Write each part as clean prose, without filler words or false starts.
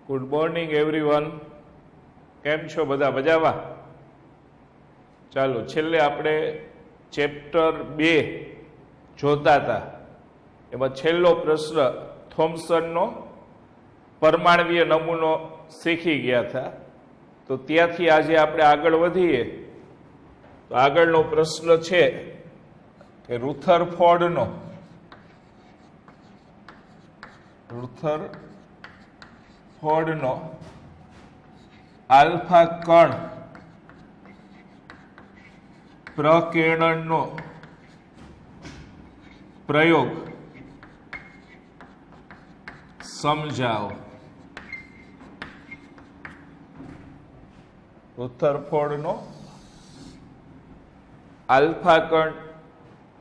Good morning everyone. કેમ છો બધા? મજામાં? ચાલો, છેલ્લે આપણે ચેપ્ટર 2 જોતા હતા. એમાં છેલ્લો પ્રશ્ન થોમ્સનનો પરમાણવીય નમૂનો શીખી ગયા હતા. તો ત્યાંથી આજે આપણે આગળ વધીએ તો આગળનો પ્રશ્ન છે કે રુથરફોર્ડનો આલ્ફા કણ પ્રકિરણનો પ્રયોગ સમજાવો. રુથરફોર્ડનો આલ્ફા કણ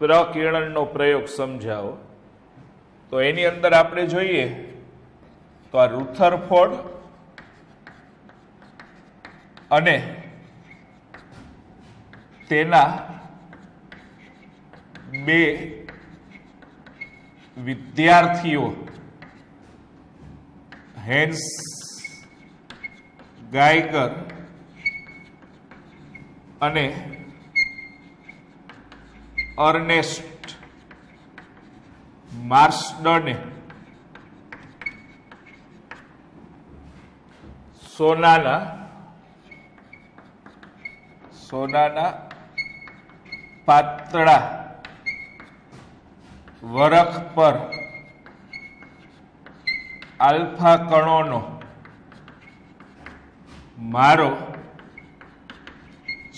પ્રકિરણનો પ્રયોગ સમજાવો. તો એની અંદર આપણે જોઈએ તો આ રુથરફોર્ડ અને તેના બે વિદ્યાર્થીઓ હેન્સ ગાયગર અને અર્નેસ્ટ માર્સડને સોનાના પાતળા વરખ પર આલ્ફા કણોનો મારો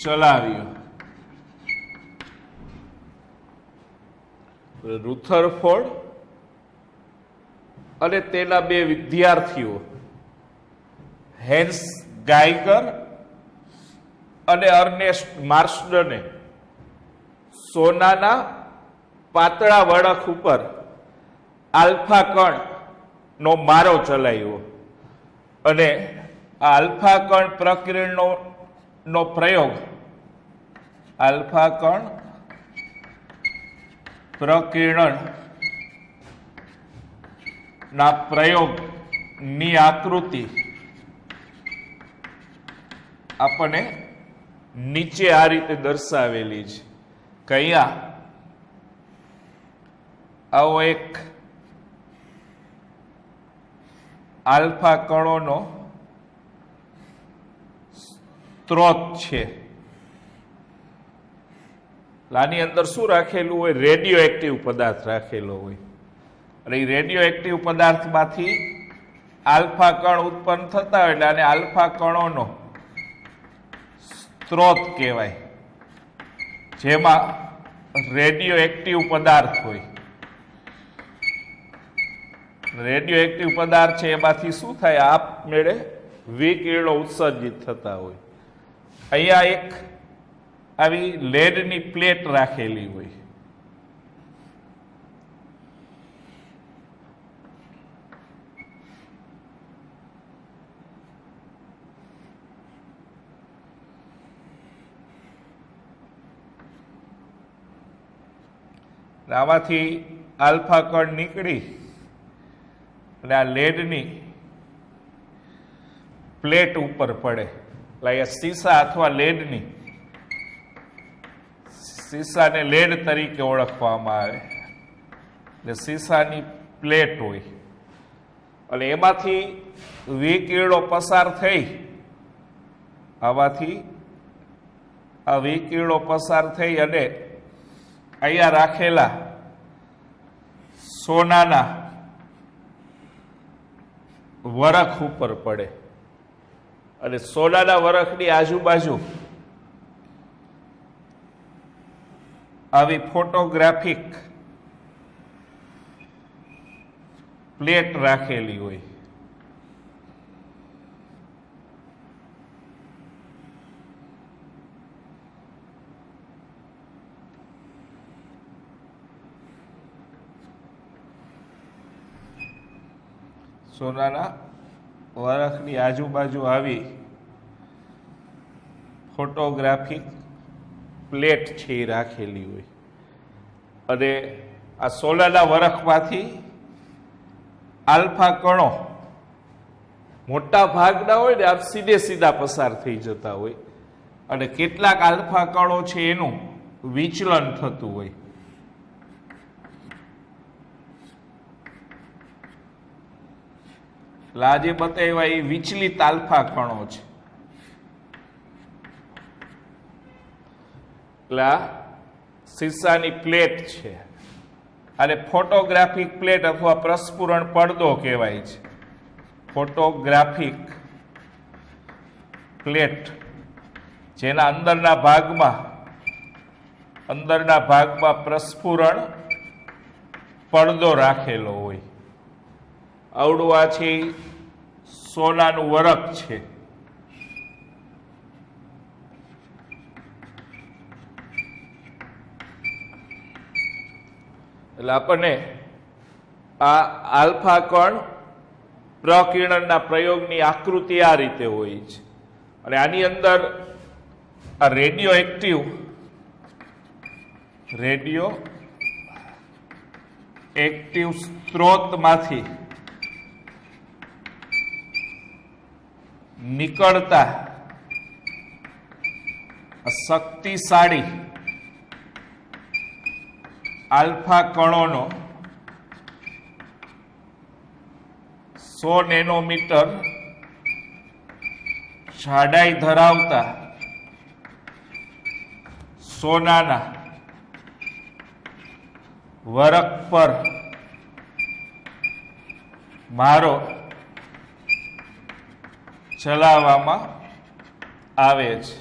ચલાવ્યો. રુથરફોર્ડ અને તેના બે વિદ્યાર્થીઓ હેન્સ ગાયગર અને અર્નેસ્ટ માર્સડને સોનાના પાતળા વળખ ઉપર આલ્ફા કણ નો મારો ચલાવ્યો અને આ આલ્ફા કણ પ્રકિરણનો પ્રયોગ આલ્ફા કણ પ્રકિરણ ના પ્રયોગની આકૃતિ આપણને નીચે આ રીતે દર્શાવેલી છે કે અહીંયા આવો એક આલ્ફા કણોનો સ્ત્રોત છે. આની અંદર શું રાખેલું હોય? રેડિયો એક્ટિવ પદાર્થ રાખેલો હોય અને એ રેડિયો એક્ટિવ પદાર્થમાંથી આલ્ફા કણ ઉત્પન્ન થતા હોય એટલે આને આલ્ફા કણોનો સ્ત્રોત કહેવાય, જેમાં રેડિયો એક્ટિવ પદાર્થ હોય. રેડિયો એક્ટિવ પદાર્થ છે એમાંથી શું થાય? આપમેળે વિકિરણો ઉત્સર્જિત થતા હોય. અહીંયા એક આવી લેડની પ્લેટ રાખેલી હોય. આમાંથી આલ્ફા કણ નીકળી અને આ લેડની પ્લેટ ઉપર પડે. એટલે સીસા અથવા લેડની સીસાને લેડ તરીકે ઓળખવામાં આવે. એટલે સીસાની પ્લેટ હોય અને એમાંથી વિકિરણો પસાર થઈ આમાંથી આ વિકિરણો પસાર થઈ અને અહીંયા રાખેલા સોનાના વરખ ઉપર પડે અને સોનાના વરખની આજુબાજુ આવી ફોટોગ્રાફિક પ્લેટ રાખેલી હોય. સોનાના વરખની આજુબાજુ આવી ફોટોગ્રાફિક પ્લેટ છે એ રાખેલી હોય અને આ સોનાના વરખમાંથી આલ્ફા કણો મોટા ભાગના હોય ને આમ સીધે સીધા પસાર થઈ જતા હોય અને કેટલાક આલ્ફા કણો છે એનું વિચલન થતું હોય. એટલે આજે બતાવ્યા એ વિચલિત આલ્ફા કણો છે. એટલે આ શીશાની પ્લેટ છે અને ફોટોગ્રાફિક પ્લેટ અથવા પ્રસ્ફુરણ પડદો કહેવાય છે. ફોટોગ્રાફિક પ્લેટ જેના અંદરના ભાગમાં પ્રસ્ફુરણ પડદો રાખેલો હોય. આવડું આ છે સોનાનું વરખ છે. એટલે આપણને આ આલ્ફા કણ પ્રકિરણના પ્રયોગની આકૃતિ આ રીતે હોય છે અને આની અંદર આ રેડિયો એક્ટિવ સ્ત્રોતમાંથી નીકળતા શક્તિશાળી આલ્ફા કણોનો 100 નેનોમીટર જાડાઈ ધરાવતા સોનાના વરખ પર મારો ચલાવવામાં આવે છે.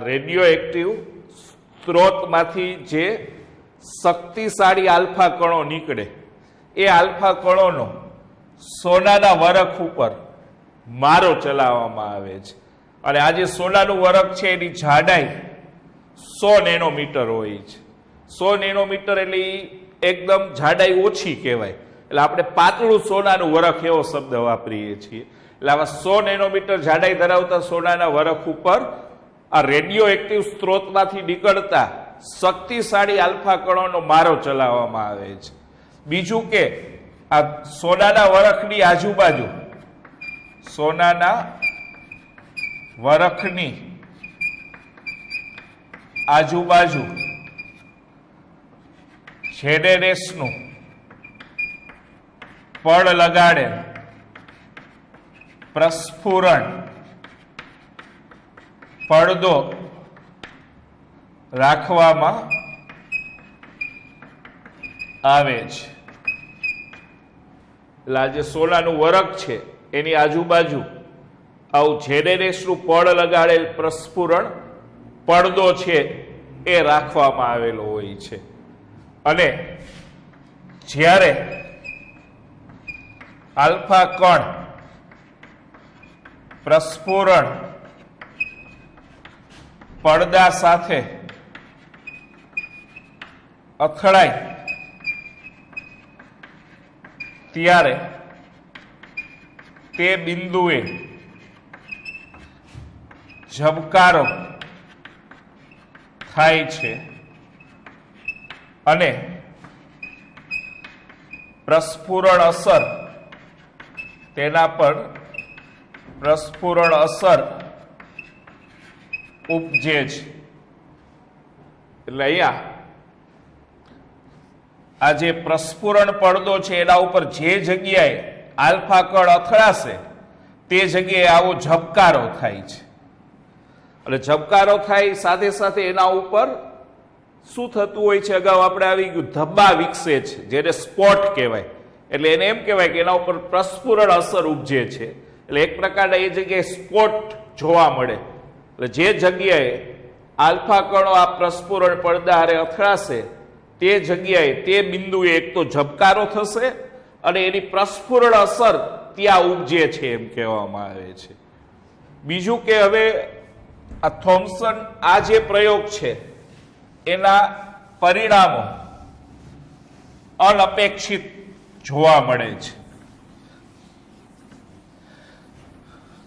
રેડિયો એક્ટિવ સ્ત્રોતમાંથી જે શક્તિશાળી આલ્ફા કણો નીકળે એ આલ્ફા કણોનો સોનાના વરખ ઉપર મારો ચલાવવામાં આવે છે અને આ જે સોનાનું વરખ છે એની જાડાઈ 100 નેનોમીટર હોય છે. 100 નેનોમીટર એટલે એકદમ જાડાઈ ઓછી કહેવાય. એટલે આપણે પાતળું સોનાનું વરખ એવો શબ્દ વાપરીએ છીએ. એટલે આવા 100 નેનોમીટર જાડાઈ ધરાવતા સોનાના વરખ ઉપર આ રેડિયો એક્ટિવ સ્ત્રોતમાંથી નીકળતા શક્તિશાળી આલ્ફા કણોનો મારો ચલાવવામાં આવે છે. બીજું કે આ સોનાના વરખની આજુબાજુ ZNSનું પડ લગાડેલ પ્રસ્ફુરણ પડદો રાખવામાં આવે છે. એટલે આ જે સોનાનું વરખ છે એની આજુબાજુ આવું ZNSનું પડ લગાડેલ પ્રસ્ફુરણ પડદો છે એ રાખવામાં આવેલો હોય છે અને જ્યારે આલ્ફા કણ પ્રસ્ફુરણ પડદા સાથે અથડાય ત્યારે તે બિંદુએ ઝબકારો થાય છે અને પ્રસ્ફુરણ અસર તેના પર પ્રસ્ફુરણ અસર ઉપજે છે. એટલે અહીંયા આ જે પ્રસ્ફુરણ પડદો છે એના ઉપર જે જગ્યાએ આલ્ફા કણ અથડાશે તે જગ્યાએ આવો ઝબકારો થાય છે. એટલે ઝબકારો થાય સાથે સાથે એના ઉપર શું થતું હોય છે, અગાઉ આપણે આવી ગયું ધબ્બા વિકસે છે જેને સ્પોટ કહેવાય. એટલે એને એમ કહેવાય કે એના ઉપર પ્રસ્ફુરણ અસર ઉપજે છે. એટલે એક પ્રકારના એ જગ્યાએ સ્પોટ જોવા મળે. એટલે જે જગ્યાએ આલ્ફા કણો આ પ્રસ્ફુરણ પડદા હારે અથડાશે તે જગ્યાએ તે બિંદુએ એક તો ઝબકારો થશે અને એની પ્રસ્ફુરણ અસર ત્યાં ઉપજે છે એમ કહેવામાં આવે છે. બીજું કે હવે આ થોમ્સન આ જે પ્રયોગ છે એના પરિણામો અનપેક્ષિત જોવા મળે છે.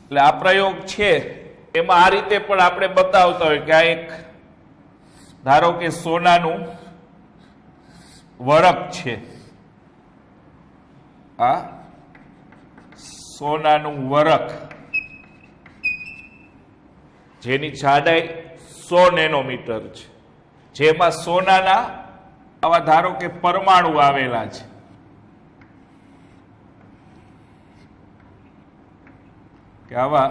એટલે આ પ્રયોગ છે એમાં આ રીતે પણ આપણે બતાવતા હોય કે આ એક ધારો કે સોનાનું વરખ છે, આ સોનાનું વરખ, જેની જાડાઈ 100 નેનોમીટર છે, જેમાં સોનાના આવા ધારો કે પરમાણુ આવેલા છે. કે આવા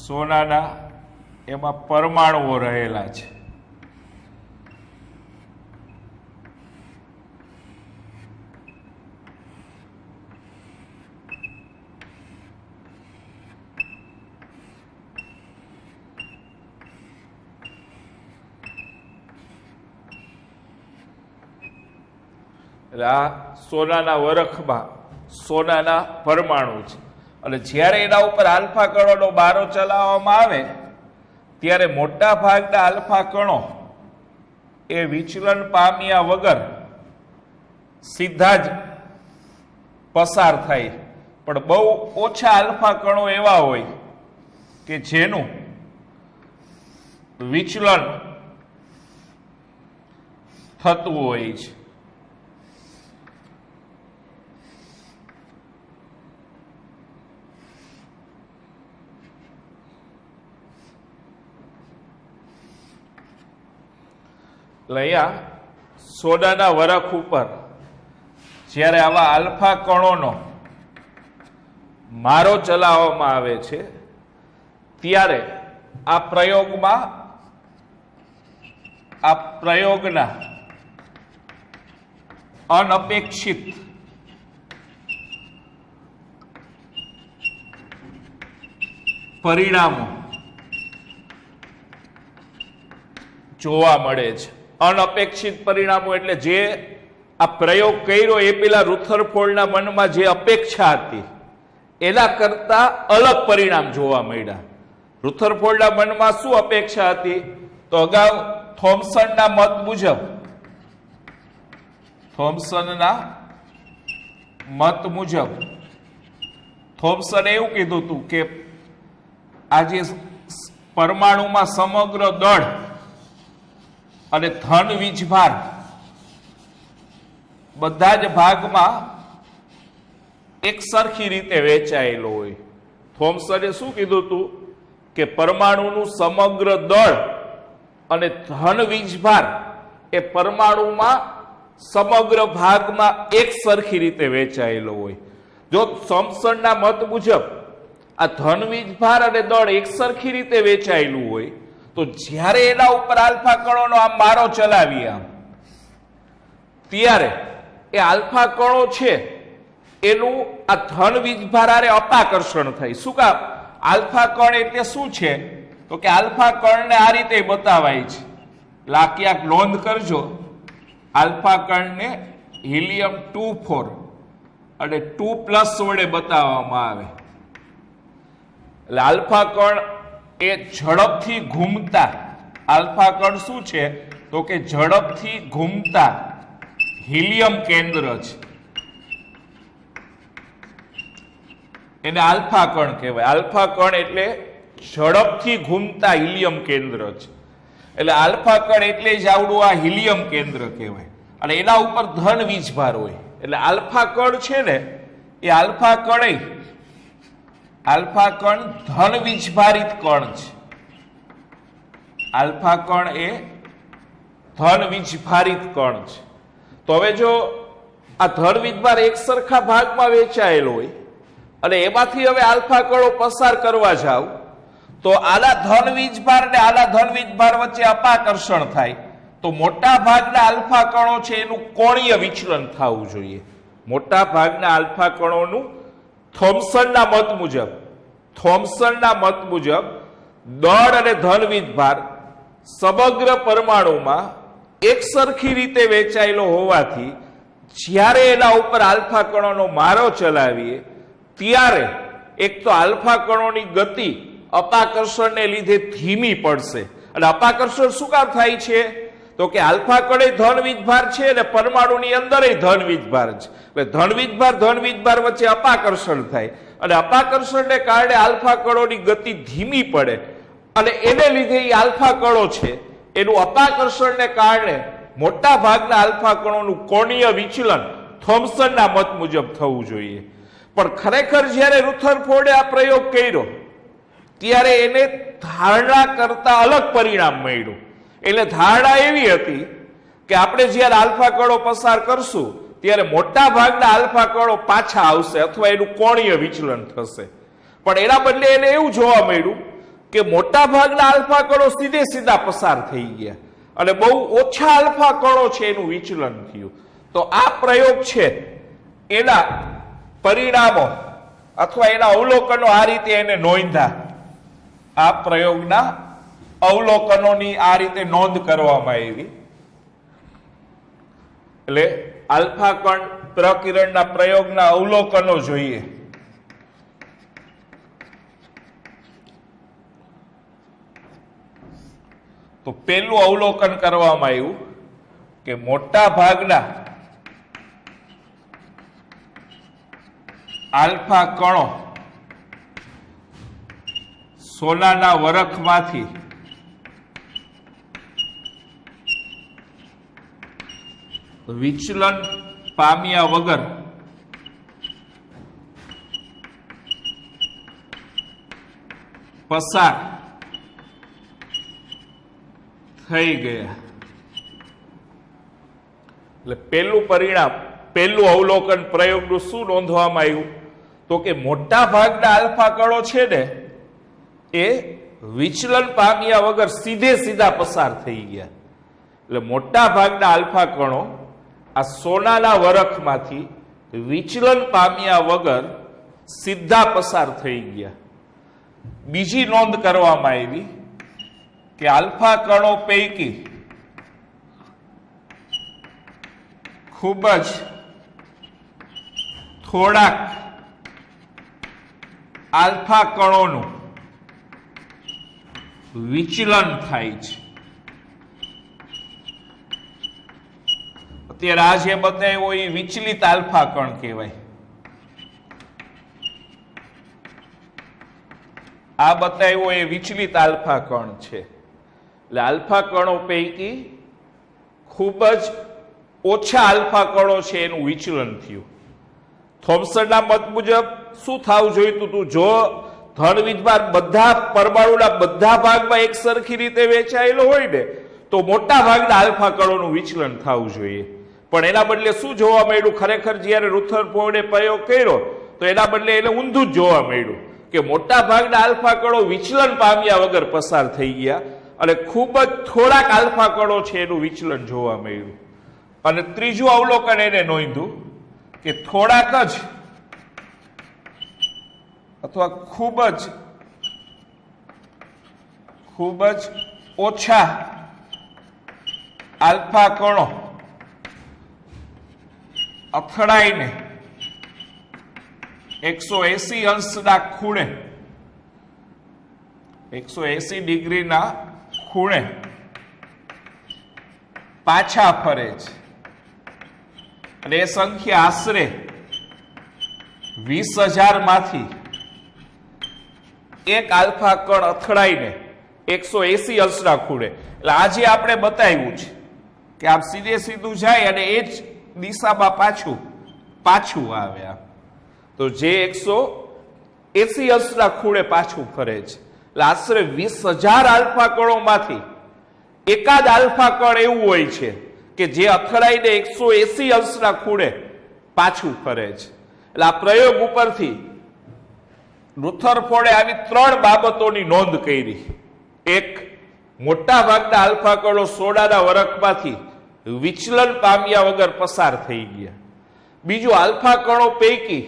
સોનાના એમાં પરમાણુઓ રહેલા છે. એટલે આ સોનાના વરખમાં સોનાના પરમાણુ છે અને જ્યારે એના ઉપર આલ્ફા કણોનો બારો ચલાવવામાં આવે ત્યારે મોટા ભાગના આલ્ફા કણો એ વિચલન પામ્યા વગર સીધા જ પસાર થાય, પણ બહુ ઓછા આલ્ફા કણો એવા હોય કે જેનું વિચલન થતું હોય છે. અહીંયા સોનાના વરખ ઉપર જ્યારે આવા આલ્ફા કણોનો મારો ચલાવવામાં આવે છે ત્યારે આ પ્રયોગના અનપેક્ષિત પરિણામો જોવા મળે છે. અનપેક્ષિત પરિણામો એટલે જે આ પ્રયોગ કર્યો એ પેલા રુથરફોર્ડના મનમાં જે અપેક્ષા હતી એના કરતા અલગ પરિણામ જોવા મળ્યા. રુથરફોર્ડના મનમાં શું અપેક્ષા હતી? તો અગાઉ થોમ્સનના મત મુજબ થોમ્સને એવું કીધું હતું કે આ જે પરમાણુમાં સમગ્ર દળ અને ધન વીજભાર બધા જ ભાગમાં એક સરખી રીતે વહેંચાયેલો હોય. થોમ્સને શું કીધું હતું કે પરમાણુનું સમગ્ર દળ અને ધન વીજભાર એ પરમાણુમાં સમગ્ર ભાગમાં એક સરખી રીતે વહેંચાયેલો હોય. જો થોમ્સનના મત મુજબ આ ધન વીજભાર અને દળ એક સરખી રીતે વહેંચાયેલું હોય તો જ્યારે એના ઉપર આલ્ફા કણોનો આમ મારો ચલાવીએ આમ ત્યારે એ આલ્ફા કણો છે એનું આ ધન વીજભાર આરે અપાકર્ષણ થાય. શું કામ? આલ્ફા કણ એટલે શું છે? તો કે આલ્ફા કણને આ રીતે બતાવાય છે. ક્યાંક નોંધ કરજો, આલ્ફા કણને હિલિયમ 2 4 અને 2+ વડે બતાવવામાં આવે. એટલે આલ્ફા કણ એ ઝડપથી ઘૂમતા આલ્ફા કણ શું છે? તો કે ઝડપથી ઘૂમતા હિલિયમ કેન્દ્ર છે, એને આલ્ફા કણ કહેવાય. આલ્ફા કણ એટલે ઝડપથી ઘૂમતા હિલિયમ કેન્દ્ર છે. એટલે આલ્ફા કણ એટલે જ આવડું આ હિલિયમ કેન્દ્ર કહેવાય અને એના ઉપર ધન વીજભાર હોય. એટલે આલ્ફા કણ છે ને એ આલ્ફા કણ ધન વીજભારિત કણ છે. આલ્ફા કણ એ ધન વીજભારિત કણ છે. તો હવે જો આ ધન વીજભાર એક સરખા ભાગમાં વહેંચાયેલો હોય અને એમાંથી હવે આલ્ફા કણો પસાર કરવા જાવ તો આલા ધન વીજભાર ને આલા ધન વીજભાર વચ્ચે અપાકર્ષણ થાય તો મોટા ભાગના આલ્ફા કણો છે એનું કોણીય વિચલન થવું જોઈએ. મોટા ભાગના આલ્ફા કણોનું થોમ્સનના મત મુજબ દળ અને ધન વીજભાર સમગ્ર પરમાણુમાં એક સરખી રીતે વહેંચાયેલો હોવાથી જ્યારે એના ઉપર આલ્ફા કણોનો મારો ચલાવીએ ત્યારે એક તો આલ્ફા કણોની ગતિ અપાકર્ષણને લીધે ધીમી પડશે. અને અપાકર્ષણ શું કામ થાય છે? તો કે આલ્ફા કણ ધન વીજભાર છે અને પરમાણુની અંદર ધન વીજભાર છે. એટલે ધન વીજભાર વચ્ચે અપાકર્ષણ થાય અને અપાકર્ષણને કારણે આલ્ફા કણોની ગતિ ધીમી પડે અને એને લીધે એ આલ્ફા કણો છે એનું અપાકર્ષણને કારણે મોટા ભાગના આલ્ફા કણોનું કોણીય વિચલન થોમ્સનના મત મુજબ થવું જોઈએ. પણ ખરેખર જ્યારે રુથરફોર્ડે આ પ્રયોગ કર્યો ત્યારે એને ધારણા કરતા અલગ પરિણામ મળ્યું. એટલે ધારણા એવી હતી કે આપણે જ્યારે આલ્ફા કણો પસાર કરશું ત્યારે મોટા ભાગના આલ્ફા કણો પાછા આવશે અથવા એનું કોણીય વિચલન થશે. પણ એના બદલે એને એવું જોવા મળ્યું કે મોટા ભાગના આલ્ફા કણો સીધે સીધા પસાર થઈ ગયા અને બહુ ઓછા આલ્ફા કણો છે એનું વિચલન થયું. તો આ પ્રયોગ છે એના પરિણામો અથવા એના અવલોકનો આ રીતે એને નોંધ્યા. આ પ્રયોગના અવલોકનોની આ રીતે નોંધ કરવામાં આવી. એટલે આલ્ફા કણ પ્રકિરણના પ્રયોગના અવલોકનો જોઈએ. તો પહેલું અવલોકન કરવામાં આવ્યું કે મોટા ભાગના આલ્ફા કણો સોનાના વરખમાંથી વિચલન પામ્યા વગર પસાર થઈ ગયા. એટલે પહેલું પરિણામ, પહેલું અવલોકન પ્રયોગનું શું નોંધવામાં આવ્યું તો કે મોટા ભાગના આલ્ફા કણો છે ને એ વિચલન પામ્યા વગર સીધે સીધા પસાર થઈ ગયા. એટલે મોટા ભાગના આલ્ફા કણો આ સોનાના વરખમાંથી વિચલન પામ્યા વગર સીધા પસાર થઈ ગયા. બીજી નોંધ કરવામાં આવી કે આલ્ફા કણો પૈકી ખૂબ જ થોડાક આલ્ફા કણોનું વિચલન થાય છે. અત્યારે આ જે બતાવ્યો એ વિચલિત આલ્ફા કણ કહેવાય. આ બતાવ્યો એ વિચલિત આલ્ફા કણ છે. એટલે આલ્ફા કણો પૈકી ખૂબ જ ઓછા આલ્ફા કણો છે એનું વિચલન થયું. થોમ્સનના મત મુજબ શું થવું જોઈતું હતું? જો ધન વિજભાર બધા પરમાણુના બધા ભાગમાં એક સરખી રીતે વેચાયેલો હોય ને તો મોટા ભાગના આલ્ફા કણોનું વિચલન થવું જોઈએ. પણ એના બદલે શું જોવા મળ્યું? ખરેખર જ્યારે રુથરફોર્ડે પ્રયોગ કર્યો તો એના બદલે એને ઊંધું જ જોવા મળ્યું કે મોટા ભાગના આલ્ફા કણો વિચલન પામ્યા વગર પસાર થઈ ગયા અને ખૂબ જ થોડાક આલ્ફા કણો છે એનું વિચલન જોવા મળ્યું. અને ત્રીજું અવલોકન એને નોંધ્યું કે થોડાક જ અથવા ખૂબ જ ઓછા આલ્ફા કણો અથડાઈને 180 અંશના ખૂણે 180 ડિગ્રીના ખૂણે પાછા ફરે છે. અને એ સંખ્યા આશરે 20,000 માંથી એક આલ્ફા કણ અથડાઈને 180 અંશના ખૂણે. એટલે આજે આપણે બતાવ્યું છે કે આમ સીધે સીધું જાય અને એ જ દિશામાં પાછું આવે. આમ તો જે 180 અંશના ખૂણે પાછું ફરે છે. એટલે આશરે 20,000 આલ્ફા કણોમાંથી એકાદ આલ્ફા કણ એવું હોય છે કે જે અથડાઈને 180 અંશના ખૂણે પાછું ફરે છે. એટલે આ પ્રયોગ ઉપરથી રુથરફોર્ડે આવી 3 બાબતોની નોંધ કરી. એક, મોટા ભાગના આલ્ફા કણો સોનાના વરખમાંથી વિચલન પામ્યા વગર પસાર થઈ ગયા. બીજું, આલ્ફા કણો પૈકી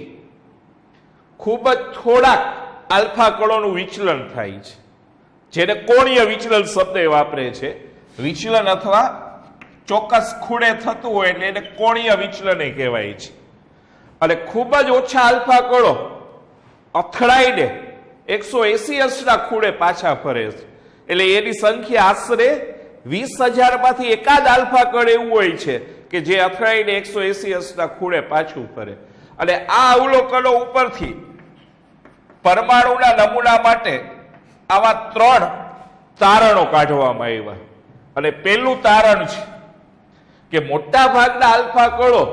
ખૂબ જ થોડાક આલ્ફા કણોનું વિચલન થાય છે, જેને કોણીય વિચલન શબ્દ વાપરે છે. વિચલન અથવા ચોક્કસ ખૂણે થતું હોય એટલે એને કોણીય વિચલન કહેવાય છે. અને ખૂબ જ ઓછા આલ્ફા કણો અથડાઈને 180 અંશના ખૂણે પાછા ફરે છે. એટલે એની સંખ્યા આશરે 20,000 માંથી એકાદ આલ્ફા કણ એવું હોય છે કે જે અથડાઈને 180 અંશના ખૂણે પાછું ફરે. અને આ અવલોકનો ઉપરથી પરમાણુના નમૂના માટે આવા 3 તારણો કાઢવામાં આવ્યા. અને પહેલું તારણ છે કે મોટા ભાગના આલ્ફા કણો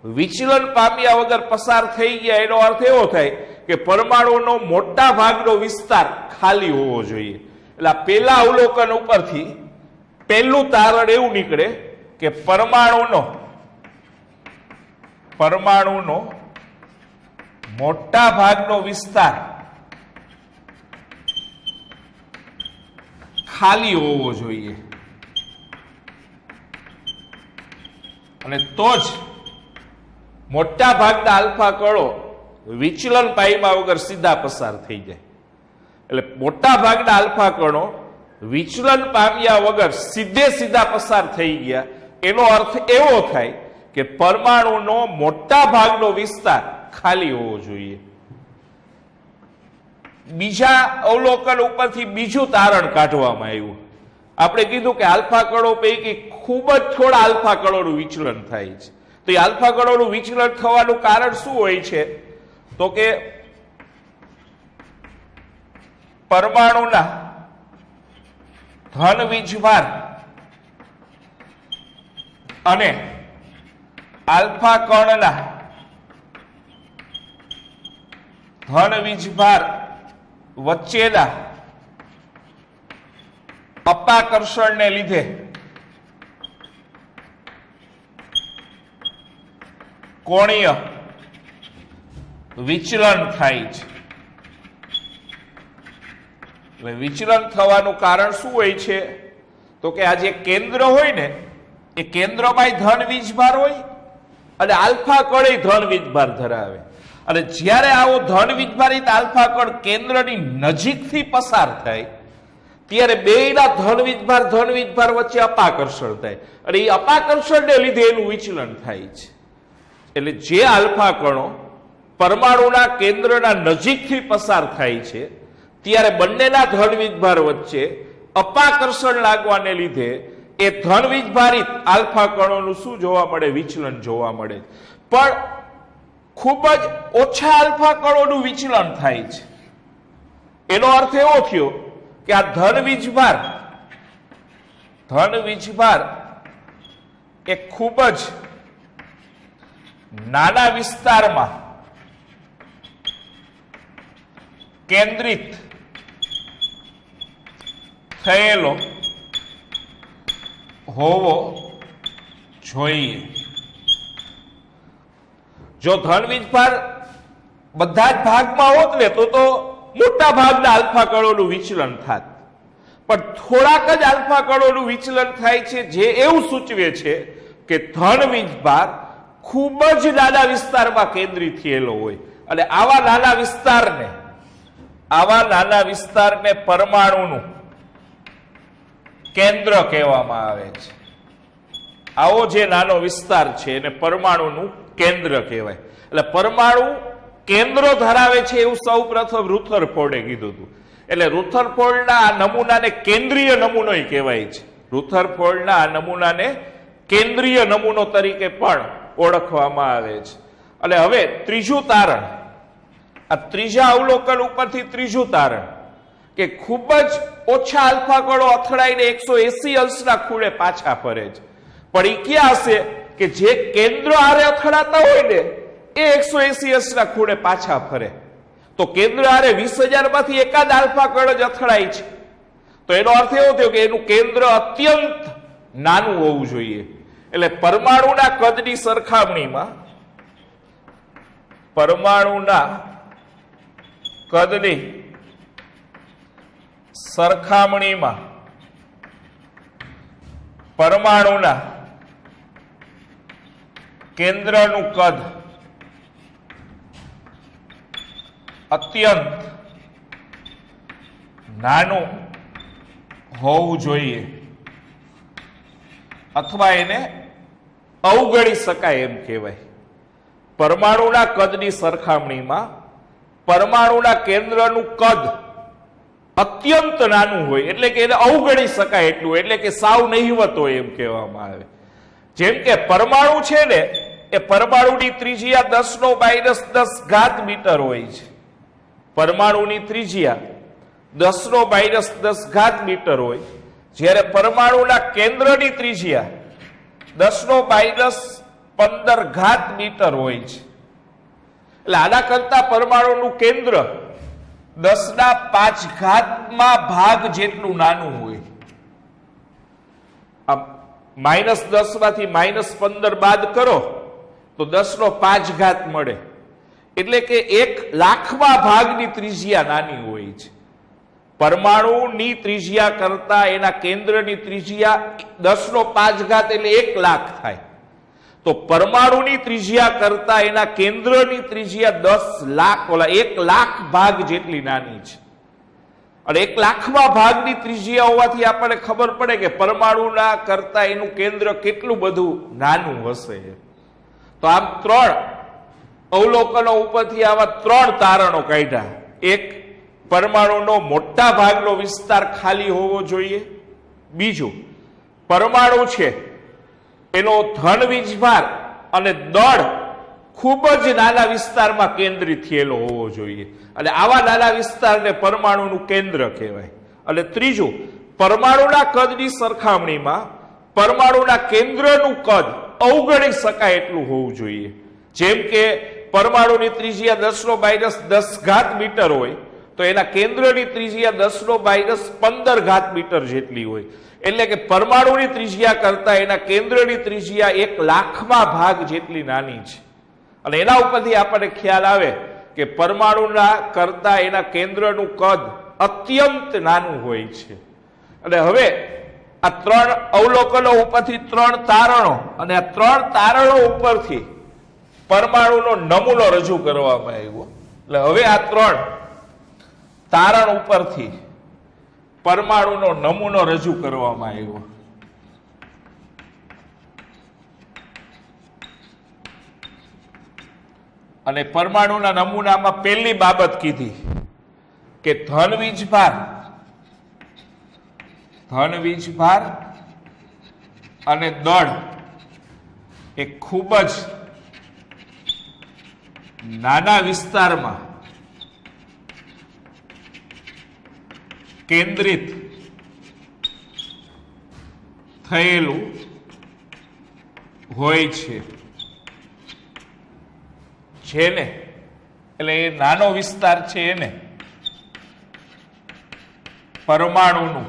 વિચલન પામ્યા વગર પસાર થઈ ગયા એનો અર્થ એવો થાય કે પરમાણુનો મોટા ભાગનો વિસ્તાર ખાલી હોવો જોઈએ. એટલે આ પેલા અવલોકન ઉપરથી પહેલું તારણ એવું નીકળે કે પરમાણુનો મોટા ભાગનો વિસ્તાર ખાલી હોવો જોઈએ અને તો જ મોટા ભાગના આલ્ફા કણો વિચલન પામ્યા વગર સીધા પસાર થઈ જાય. એટલે મોટા ભાગના આલ્ફા કણો વિચલન પામ્યા વગર સીધા પસાર થઈ ગયા એનો અર્થ એવો થાય કે પરમાણુનો મોટા ભાગનો વિસ્તાર ખાલી હોવો જોઈએ. બીજા અવલોકન ઉપરથી બીજું તારણ કાઢવામાં આવ્યું. આપણે કીધું કે આલ્ફા કણો પૈકી ખૂબ જ થોડા આલ્ફા કણોનું વિચલન થાય છે. તો એ આલ્ફા કણોનું વિચલન થવાનું કારણ શું હોય છે? તો કે પરમાણુના ધન વીજભાર અને આલ્ફા કણના ધન વીજભાર વચ્ચેના અપાકર્ષણને લીધે કોણીય વિચલન થાય છે. એટલે વિચલન થવાનું કારણ શું હોય છે? તો કે આ જે કેન્દ્ર હોય ને એ કેન્દ્રમાં ધન વીજભાર હોય અને આલ્ફા કણ ધન વીજભાર ધરાવે. અને જ્યારે આવો ધન વીજભારિત આલ્ફા કણ કેન્દ્રની નજીકથી પસાર થાય ત્યારે બેયના ધન વીજભાર વચ્ચે અપાકર્ષણ થાય અને એ અપાકર્ષણને લીધે એનું વિચલન થાય છે. એટલે જે આલ્ફા કણો પરમાણુના કેન્દ્રના નજીકથી પસાર થાય છે ત્યારે બંનેના ધન વીજભાર વચ્ચે અપાકર્ષણ લાગવાને લીધે એ ધન વીજભારિત આલ્ફા કણોનું શું જોવા મળે? વિચલન જોવા મળે. પણ ખૂબ જ ઓછા આલ્ફા કણોનું વિચલન થાય છે. એનો અર્થ એવો થયો કે આ ધન વીજભાર એ ખૂબ જ નાના વિસ્તારમાં કેન્દ્રિત થયેલો હોવો જોઈએ. જો ધન વીજભાર બધા જ ભાગમાં હોત ને તો મોટા ભાગના આલ્ફા કણોનું વિચલન થાત. પણ થોડાક જ આલ્ફા કણોનું વિચલન થાય છે, જે એવું સૂચવે છે કે ધન વીજભાર ખૂબ જ નાના વિસ્તારમાં કેન્દ્રિત થયેલો હોય. અને આવા નાના વિસ્તારને પરમાણુનું કેન્દ્ર કહેવામાં આવે છે. આવો જે નાનો વિસ્તાર છે એને પરમાણુનું કેન્દ્ર કહેવાય. એટલે પરમાણુ કેન્દ્રો ધરાવે છે એવું સૌ પ્રથમ રુથરફોર્ડે કીધું હતું. એટલે રુથરફોર્ડના આ નમૂનાને કેન્દ્રીય નમૂનો કહેવાય છે. રુથરફોર્ડના આ નમૂનાને કેન્દ્રીય નમૂનો તરીકે પણ ઓળખવામાં આવે છે. અને હવે ત્રીજું તારણ, આ ત્રીજા અવલોકન ઉપરથી ત્રીજું તારણ કે ખૂબ જ ઓછા આલ્ફા કણો અથડાઈને 180 અંશના ખૂણે પાછા ફરે છે. પણ એ ક્યાં હશે કે જે કેન્દ્ર આરે અથડાતા હોય ને એ 180 અંશના ખૂણે પાછા ફરે. તો કેન્દ્ર આરે 20,000 માંથી એકાદ આલ્ફા કણ જ અથડાય છે. તો એનો અર્થ એવો થયો કે એનું કેન્દ્ર અત્યંત નાનું હોવું જોઈએ. એટલે પરમાણુના કદની સરખામણીમાં પરમાણુના કેન્દ્રનું કદ અત્યંત નાનું હોવું જોઈએ અથવા એને અવગણી શકાય એમ કહેવાય. પરમાણુના કદની સરખામણીમાં પરમાણુના કેન્દ્રનું કદ અત્યંત નાનું હોય એટલે કે એને અવગણી શકાય એટલું, એટલે કે સાવ નહિવત હોય એમ કહેવામાં આવે. જેમ કે પરમાણુ છે ને એ પરમાણુની ત્રિજ્યા 10⁻10 મીટર હોય છે. પરમાણુની ત્રિજ્યા 10⁻10 મીટર હોય, જ્યારે પરમાણુના કેન્દ્રની ત્રિજ્યા 10⁻10 15 મીટર હોય છે. એટલે આના કરતા પરમાણુનું કેન્દ્ર 10⁵ જેટલું નાનું હોય. આ -10 માંથી -15 બાદ કરો તો 10⁵ મળે. એટલે કે 1,00,000મા ભાગની ત્રિજ્યા નાની હોય છે. પરમાણુની ત્રિજ્યા કરતા એના કેન્દ્રની ત્રિજ્યા 10⁵ એટલે 1,00,000 થાય. તો પરમાણુની ત્રિજ્યા કરતા એના કેન્દ્રની ત્રિજ્યા 1,00,000 ભાગ જેટલી નાની છે. અને 1,00,000મા ભાગની ત્રિજ્યા હોવાથી આપણને ખબર પડે કે પરમાણુના કરતા એનું કેન્દ્ર કેટલું બધું નાનું હશે. તો આમ 3 અવલોકનો ઉપરથી આવા 3 તારણો કાઢ્યા. એક, પરમાણુનો મોટા ભાગનો વિસ્તાર ખાલી હોવો જોઈએ. બીજું, પરમાણુ છે એનો ધન વીજભાર અને દળ ખૂબ જ નાના વિસ્તારમાં કેન્દ્રિત થયેલો હોવો જોઈએ. અને આવા નાના વિસ્તારને પરમાણુનું કેન્દ્ર કહેવાય. અને ત્રીજું, પરમાણુના કદની સરખામણીમાં પરમાણુના કેન્દ્રનું કદ અવગણી શકાય એટલું હોવું જોઈએ. જેમ કે પરમાણુની ત્રિજ્યા 10⁻10 મીટર હોય તો એના કેન્દ્રની ત્રિજ્યા 10⁻15 મીટર જેટલી હોય. એટલે કે પરમાણુની ત્રિજ્યા કરતા એના કેન્દ્રની ત્રિજ્યા 1,00,000મા ભાગ જેટલી નાની છે. અને એના ઉપરથી આપણને ખ્યાલ આવે કે પરમાણુના કરતા એના કેન્દ્રનું કદ અત્યંત નાનું હોય છે. અને હવે આ 3 અવલોકનો ઉપરથી 3 તારણો અને આ 3 તારણો ઉપરથી પરમાણુનો નમૂનો રજૂ કરવામાં આવ્યો. એટલે હવે આ 3 તારણ ઉપરથી પરમાણુનો નમૂનો રજૂ કરવામાં આવ્યો. અને પરમાણુના નમૂનામાં પહેલી બાબત કીધી કે ધન વીજભાર અને દળ એ ખૂબ જ નાના વિસ્તારમાં કેન્દ્રિત થયેલું હોય છે. જેને એટલે એ નાનો વિસ્તાર છે એને પરમાણુનું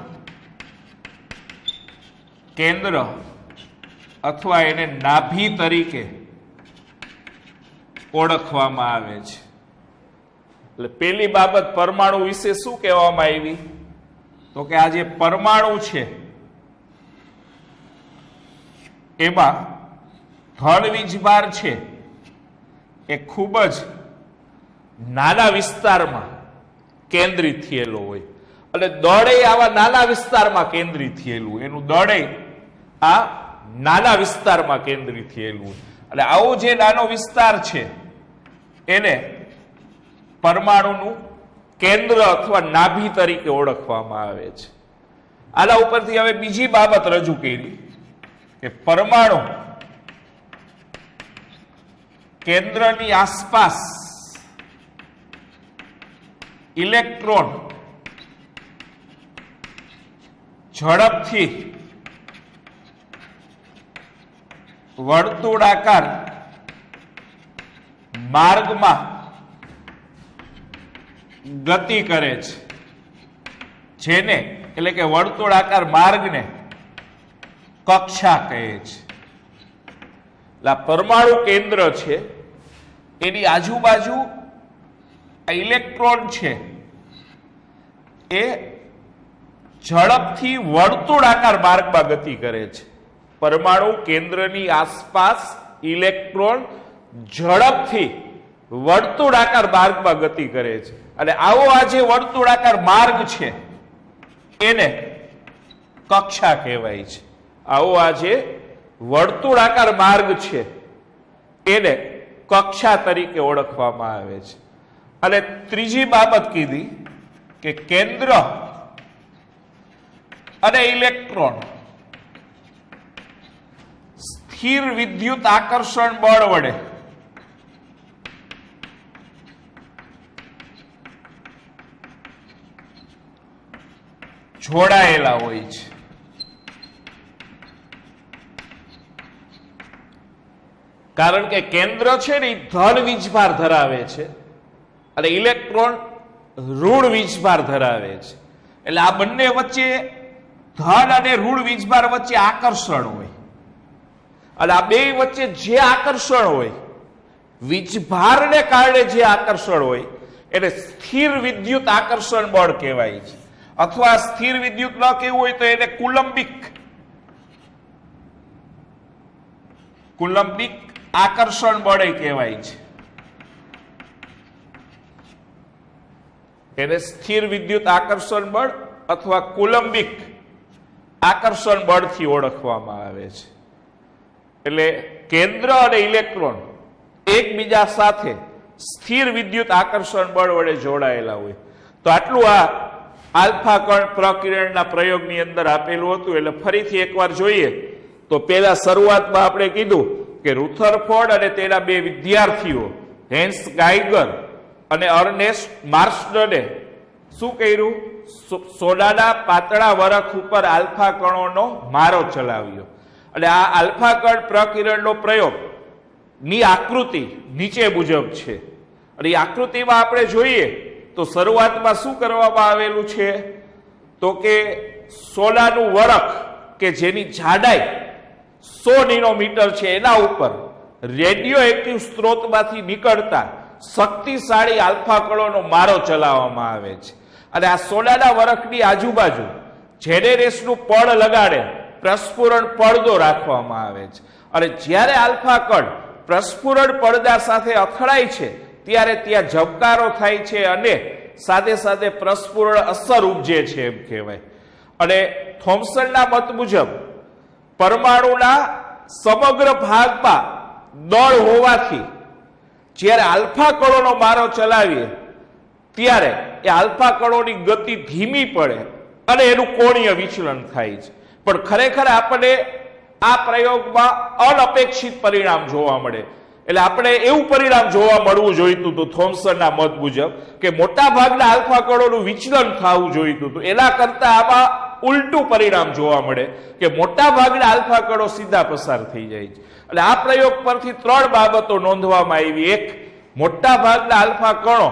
કેન્દ્ર અથવા એને નાભી તરીકે ઓળખવામાં આવે છે. એટલે પહેલી બાબત પરમાણુ વિશે શું કહેવામાં આવી? તો કે આ જે પરમાણુ છે એમાં ધન વીજભાર છે એ ખૂબ જ નાના વિસ્તારમાં કેન્દ્રિત થયેલો હોય. અને દળે આવા નાના વિસ્તારમાં કેન્દ્રિત થયેલું, એનું દળે આ નાના વિસ્તારમાં કેન્દ્રિત થયેલું. અને આવો જે નાનો વિસ્તાર છે એને પરમાણુનું કેન્દ્ર અથવા નાભી તરીકે ઓળખવામાં આવે છે. આના ઉપરથી હવે બીજી બાબત રજૂ કરી કે પરમાણુ કેન્દ્રની આસપાસ ઇલેક્ટ્રોન ઝડપથી વર્તુળાકાર માર્ગમાં ગતિ કરે છે. જેને એટલે કે વર્તુળાકાર માર્ગને કક્ષા કહે છે. પરમાણુ કેન્દ્ર છે એની આજુબાજુ ઇલેક્ટ્રોન છે એ ઝડપથી વર્તુળાકાર માર્ગમાં ગતિ કરે છે. પરમાણુ કેન્દ્રની આસપાસ ઇલેક્ટ્રોન ઝડપથી વર્તુળાકાર માર્ગમાં ગતિ કરે છે. અને આવો આ જે વર્તુળાકાર માર્ગ છે એને કક્ષા કહેવાય છે. આવો આ જે વર્તુળાકાર માર્ગ છે એને કક્ષા તરીકે ઓળખવામાં આવે છે. અને ત્રીજી બાબત કીધી કે કેન્દ્ર અને ઇલેક્ટ્રોન સ્થિર વિદ્યુત આકર્ષણ બળ વડે જોડાયેલા હોય છે. કારણ કે કેન્દ્ર છે ને એ ધન વીજભાર ધરાવે છે અને ઇલેક્ટ્રોન ઋણ વીજભાર ધરાવે છે. એટલે આ બંને વચ્ચે ધન અને ઋણ વીજભાર વચ્ચે આકર્ષણ હોય અને આ બે વચ્ચે જે આકર્ષણ હોય, વીજભારને કારણે જે આકર્ષણ હોય એને સ્થિર વિદ્યુત આકર્ષણ બળ કહેવાય છે. અથવા સ્થિર વિદ્યુત ન કહેવું હોય તો એને કુલંબિક આકર્ષણ બળ કહેવાય છે. એને સ્થિર વિદ્યુત આકર્ષણ બળ અથવા કુલંબિક આકર્ષણ બળથી ઓળખવામાં આવે છે. એટલે કેન્દ્ર અને ઇલેક્ટ્રોન એકબીજા સાથે સ્થિર વિદ્યુત આકર્ષણ બળ વડે જોડાયેલા હોય. તો આટલું આ આલ્ફા કણ પ્રકિરણના પ્રયોગની અંદર આપેલું હતું. એટલે ફરીથી એકવાર જોઈએ તો પહેલા શરૂઆતમાં આપણે કીધું કે રુથરફોર્ડ અને તેના બે વિદ્યાર્થીઓ હેન્સ ગાઈગર અને અર્નેસ્ટ માર્શડને શું કર્યું? સોનાના પાતળા વરખ ઉપર આલ્ફા કણોનો મારો ચલાવ્યો. અને આ આલ્ફા કણ પ્રકિરણનો પ્રયોગ ની આકૃતિ નીચે મુજબ છે. અને એ આકૃતિમાં આપણે જોઈએ તો શરૂઆતમાં શું કરવામાં આવેલું છે? તો કે સોનાનું વરખ કે જેની જાડાઈ 100 નેનોમીટર છે એના ઉપર રેડિયો એક્ટિવ સ્ત્રોતમાંથી નીકળતા શક્તિશાળી આલ્ફા કણોનો મારો ચલાવવામાં આવે છે. અને આ સોનાના વરખની આજુબાજુ જેનેરેસનું પડ લગાડે પ્રસ્ફુરણ પડદો રાખવામાં આવે છે. અને જ્યારે આલ્ફા કણ પ્રસ્ફુરણ પડદા સાથે અથડાય છે ત્યારે ત્યાં ઝબકારો થાય છે અને સાથે સાથે પ્રસ્ફુરણ અસર ઉપજે છે એમ કહેવાય. અને થોમ્સનના મત મુજબ પરમાણુના સમગ્ર ભાગમાં દળ હોવાથી જ્યારે આલ્ફા કણોનો મારો ચલાવીએ ત્યારે એ આલ્ફા કણોની ગતિ ધીમી પડે અને એનું કોણીય વિચલન થાય છે. પણ ખરેખર આપણને આ પ્રયોગમાં અનપેક્ષિત પરિણામ જોવા મળે. એટલે આપણે એવું પરિણામ જોવા મળવું જોઈતું હતું થોમ્સનના મત મુજબ કે મોટા ભાગના આલ્ફા કણોનું વિચલન થવું જોઈતું હતું. એના કરતા આમાં ઉલટું પરિણામ જોવા મળે કે મોટા ભાગના આલ્ફા કણો સીધા પસાર થઈ જાય છે. એટલે આ પ્રયોગ પરથી 3 બાબતો નોંધવામાં આવી. એક, મોટા ભાગના આલ્ફા કણો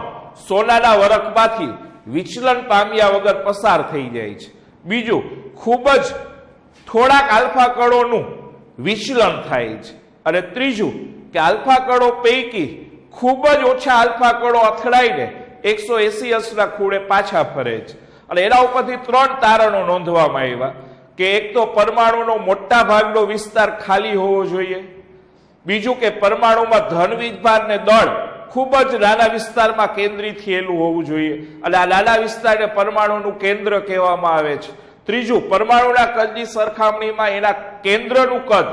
સોનાના વરખમાંથી વિચલન પામ્યા વગર પસાર થઈ જાય છે. બીજું, ખૂબ જ થોડાક આલ્ફા કણોનું વિચલન થાય છે. અને ત્રીજું કે આલ્ફા કણો પૈકી ખૂબ જ ઓછા આલ્ફા કણો અથડાઈને 180 અંશના ખૂણે પાછા ફરે છે. અને એના ઉપરથી 3 તારણો નોંધવામાં આવ્યા કે એક તો પરમાણુનો મોટા ભાગનો વિસ્તાર ખાલી હોવો જોઈએ. બીજું કે પરમાણુમાં ધન વીજભાર ને દળ ખૂબ જ નાના વિસ્તારમાં કેન્દ્રિત થયેલું હોવું જોઈએ. અને આ નાના વિસ્તારને પરમાણુનું કેન્દ્ર કહેવામાં આવે છે. ત્રીજું, પરમાણુના કદની સરખામણીમાં એના કેન્દ્રનું કદ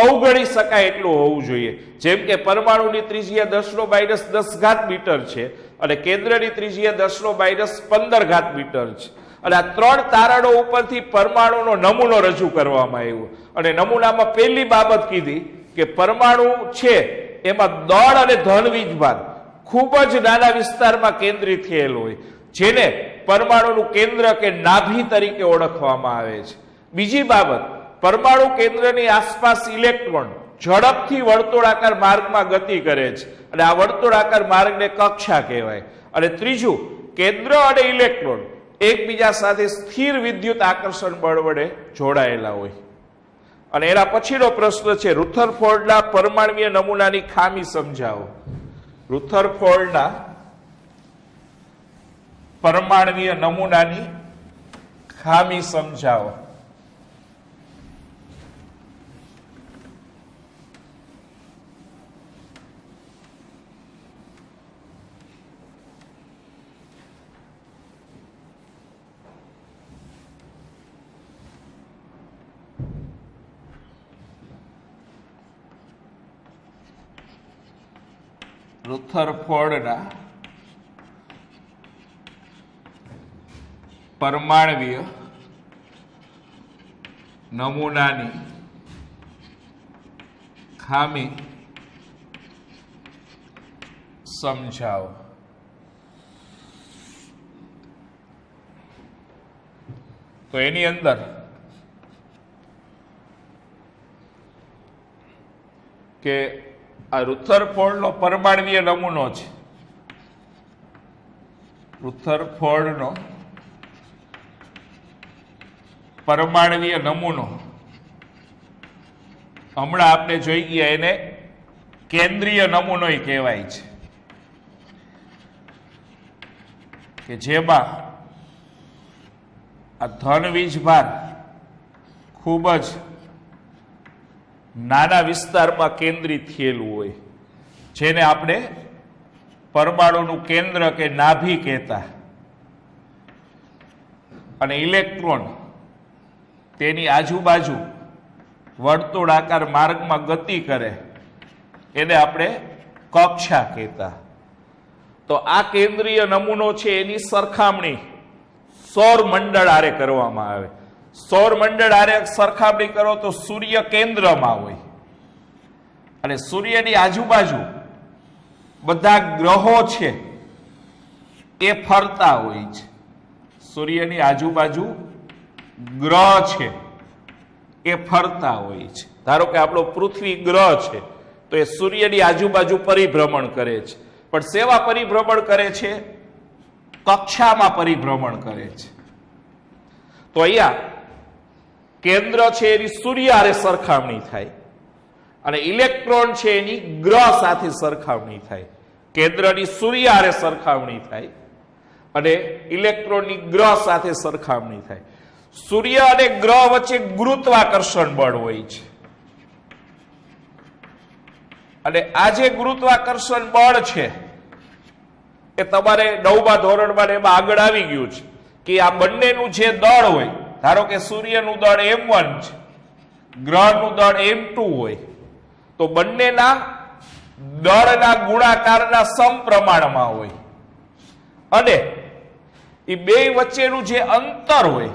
અવગણી શકાય એટલું હોવું જોઈએ. જેમ કે પરમાણુની ત્રિજ્યા 10⁻10 મીટર છે અને કેન્દ્રની ત્રિજ્યા 10⁻15 મીટર છે. અને આ 3 તારણો ઉપરથી પરમાણુનો નમૂનો રજૂ કરવામાં આવ્યો. અને નમૂનામાં પહેલી બાબત કીધી કે પરમાણુ છે એમાં દળ અને ધન વીજભાર ખૂબ જ નાના વિસ્તારમાં કેન્દ્રિત થયેલો હોય, જેને પરમાણુનું કેન્દ્ર કે નાભી તરીકે ઓળખવામાં આવે છે. બીજી બાબત, પરમાણુ કેન્દ્રની આસપાસ ઇલેક્ટ્રોન ઝડપથી વર્તુળાકાર માર્ગમાં ગતિ કરે છે અને આ વર્તુળાકાર માર્ગને કક્ષા કહેવાય. અને ત્રીજું, કેન્દ્ર અને ઇલેક્ટ્રોન એકબીજા સાથે સ્થિર વિદ્યુત આકર્ષણ બળ વડે જોડાયેલા હોય. અને એના પછીનો પ્રશ્ન છે રુથરફોર્ડના પરમાણ્વીય નમૂનાની ખામી સમજાવો. રુથરફોર્ડના પરમાણ્વીય નમૂનાની ખામી સમજાવો. રુથરફોર્ડના પરમાણ્વીય નમૂનાની ખામી સમજાવો. તો એની અંદર કે આ રુથરફોર્ડનો પરમાણ્વીય નમૂનો છે. રુથરફોર્ડનો પરમાણ્વીય નમૂનો હમણાં આપણે જોઈ ગયા, એને કેન્દ્રીય નમૂનો કહેવાય છે, કે જેમાં આ ધન વીજભાર ખૂબ જ નાના વિસ્તારમાં કેન્દ્રિત થયેલું હોય, જેને આપણે પરમાણુનું કેન્દ્ર કે નાભી કહેતા. અને ઇલેક્ટ્રોન તેની આજુબાજુ વર્તુળાકાર માર્ગમાં ગતિ કરે, એને આપણે કક્ષા કહેતા. તો આ કેન્દ્રીય નમૂનો છે, એની સરખામણી સૌર મંડળ આરે કરવામાં આવે. સૌર મંડળ આરે સરખામણી કરો તો સૂર્ય કેન્દ્રમાં હોય અને સૂર્યની આજુબાજુ બધા ગ્રહો છે એ ફરતા હોય છે. સૂર્યની આજુબાજુ ગ્રહ છે એ ફરતા હોય છે. ધારો કે આપણો પૃથ્વી ગ્રહ છે તો એ સૂર્યની આજુબાજુ પરિભ્રમણ કરે છે, પણ સેવા પરિભ્રમણ કરે છે, કક્ષામાં પરિભ્રમણ કરે છે. તો અહીંયા કેન્દ્ર છે એની સૂર્ય હારે સરખામણી થાય અને ઇલેક્ટ્રોન છે એની ગ્રહ સાથે સરખામણી થાય. કેન્દ્રની સૂર્ય હારે સરખામણી થાય અને ઇલેક્ટ્રોનની ગ્રહ સાથે સરખામણી થાય. સૂર્ય અને ગ્રહ વચ્ચે ગુરુત્વાકર્ષણ બળ હોય છે અને આ જે ગુરુત્વાકર્ષણ બળ છે એ તમારે 9મા ધોરણમાં એમાં આગળ આવી ગયું છે કે આ બંનેનું જે દળ હોય, ધારો કે સૂર્યનું દળ m1 છે, ગ્રહનું દળ m2 હોય, તો બંનેના દળના ગુણાકારના સમપ્રમાણમાં હોય અને એ બે વચ્ચેનું જે અંતર હોય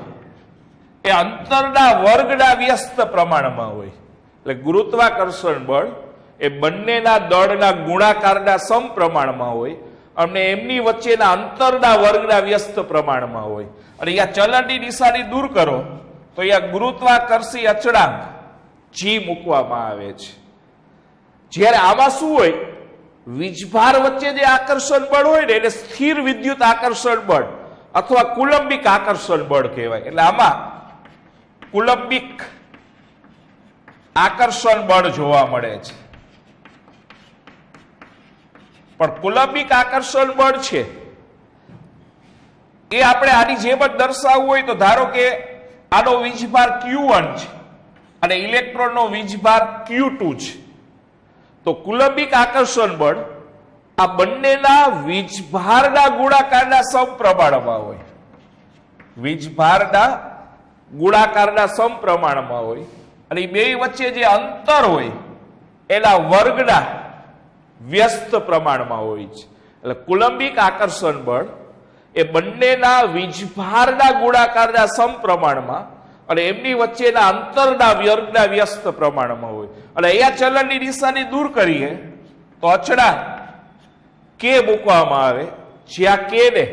એ અંતરના વર્ગના વ્યસ્ત પ્રમાણમાં હોય. એટલે ગુરુત્વાકર્ષણ બળ એ બંનેના દળના ગુણાકારના સમપ્રમાણમાં હોય અને એમની વચ્ચેના અંતરના વર્ગના વ્યસ્ત પ્રમાણમાં હોય. અને અહીંયા ચલનની નિશાની દૂર કરો તો અહીંયા ગુરુત્વાકર્ષી અચળાંક g મૂકવામાં આવે છે. જ્યારે આમાં શું હોય, વીજભાર વચ્ચે જે આકર્ષણ બળ હોય ને એને સ્થિર વિદ્યુત આકર્ષણ બળ અથવા કુલંબિક આકર્ષણ બળ કહેવાય. એટલે આમાં કુલંબિક આકર્ષણ બળ જોવા મળે છે. પણ કુલંબિક આકર્ષણ બળ છે એ આપણે આની જેમ જ દર્શાવવું હોય તો ધારો કે આનો વીજભાર Q1 છે અને ઇલેક્ટ્રોનનો વીજભાર Q2 છે, તો કુલંબિક આકર્ષણ બળ આ બંનેના વીજભારના ગુણાકારના સમપ્રમાણમાં હોય. વીજભારના ગુણાકારના સમપ્રમાણમાં હોય અને બે વચ્ચે જે અંતર હોય એના વર્ગના વ્યસ્ત પ્રમાણમાં હોય છે. એટલે કુલંબિક આકર્ષણ બળ એ બંનેના વીજભારના ગુણાકારના સમપ્રમાણમાં અને એમની વચ્ચેના અંતરના વર્ગના વ્યસ્ત પ્રમાણમાં હોય. અને અહીંયા ચલનની નિશાની દૂર કરીએ તો અચળાંક k મૂકવામાં આવે, જ્યાં k ને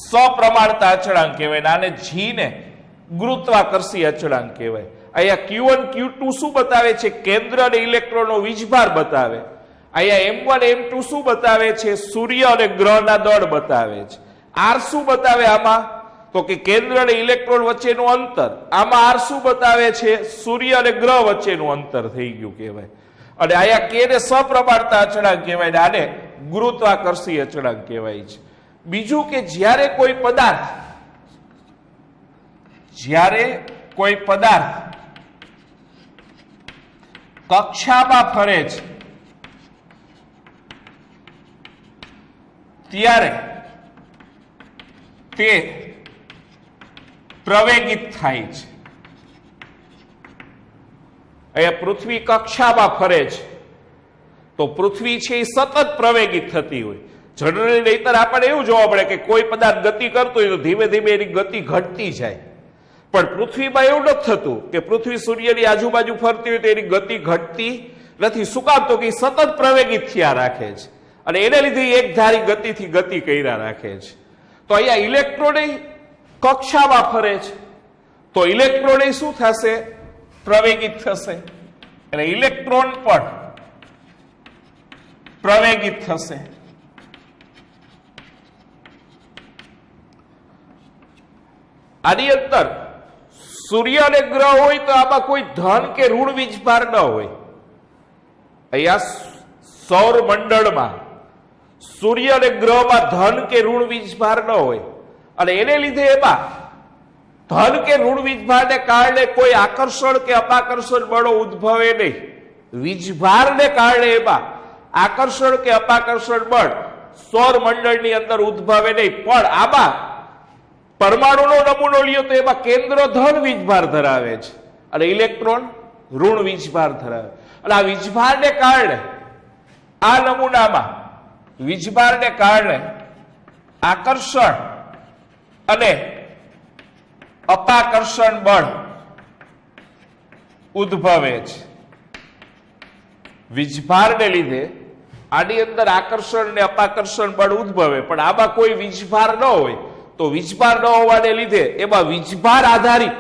સપ્રમાણતા અચળાંક કહેવાય, આને g ને ગુરુત્વાકર્ષી અચળાંક કહેવાય. અહીંયા Q1 Q2 શું બતાવે છે, કેન્દ્ર અને ઇલેક્ટ્રોનનો વીજભાર બતાવે. અહીંયા m1 m2 શું બતાવે છે, સૂર્ય અને ગ્રહના દળ બતાવે છે. r શું બતાવે આમાં, તો કે કેન્દ્ર અને ઇલેક્ટ્રોન વચ્ચેનું અંતર. આમાં r શું બતાવે છે, સૂર્ય અને ગ્રહ વચ્ચેનું અંતર થઈ ગયું કહેવાય. અને અહીંયા k ને સપ્રમાણતા અચળાંક કહેવાય, આને ગુરુત્વાકર્ષી અચળાંક કહેવાય છે. બીજું કે જ્યારે કોઈ પદાર્થ કક્ષામાં ફરે છે ત્યારે તે પ્રવેગિત થાય છે. અહીંયા પૃથ્વી કક્ષામાં ફરે છે તો પૃથ્વી છે એ સતત પ્રવેગિત થતી હોય. જનરલી નહીતર આપણને એવું જોવા મળે કે કોઈ પદાર્થ ગતિ કરતો હોય તો ધીમે ધીમે એની ગતિ ઘટતી જાય, પણ પૃથ્વીમાં એવું નથી થતું કે પૃથ્વી સૂર્યની આજુબાજુ ફરતી હોય તો એની ગતિ ઘટતી નથી. શું કામ, તો કે સતત પ્રવેગિત થયા રાખે છે અને એને લીધે એક ધારી ગતિથી ગતિ કર્યા રાખે છે. તો અહીંયા ઇલેક્ટ્રોન કક્ષામાં ફરે છે તો ઇલેક્ટ્રોન શું થશે, પ્રવેગિત થશે. એટલે ઇલેક્ટ્રોન પણ પ્રવેગિત થશે. આની અંદર સૂર્ય અને ગ્રહ હોય તો આમાં કોઈ ધન કે ઋણ વીજભાર ન હોય. અહીંયા સૌર મંડળમાં સૂર્ય અને ગ્રહમાં ધન કે ઋણ વીજભાર ન હોય અને એને લીધે એમાં ધન કે ઋણ વીજભારને કારણે કોઈ આકર્ષણ કે અપાકર્ષણ બળો ઉદ્ભવે નહીં. વીજભારને કારણે એમાં આકર્ષણ કે અપાકર્ષણ બળ સૌર મંડળની અંદર ઉદ્ભવે નહીં. પણ આમાં પરમાણુનો નમૂનો લ્યો તો એમાં કેન્દ્ર ધન વીજભાર ધરાવે છે અને ઇલેક્ટ્રોન ઋણ વીજભાર ધરાવે. અને આ વીજભારને કારણે આ નમૂનામાં વીજભારને કારણે આકર્ષણ અને અપાકર્ષણ બળ ઉદ્ભવે છે. વીજભારને લીધે આની અંદર આકર્ષણ અને અપાકર્ષણ બળ ઉદ્ભવે, પણ આમાં કોઈ વીજભાર ન હોય તો વીજભાર ન હોવાને લીધે એમાં વીજભાર આધારિત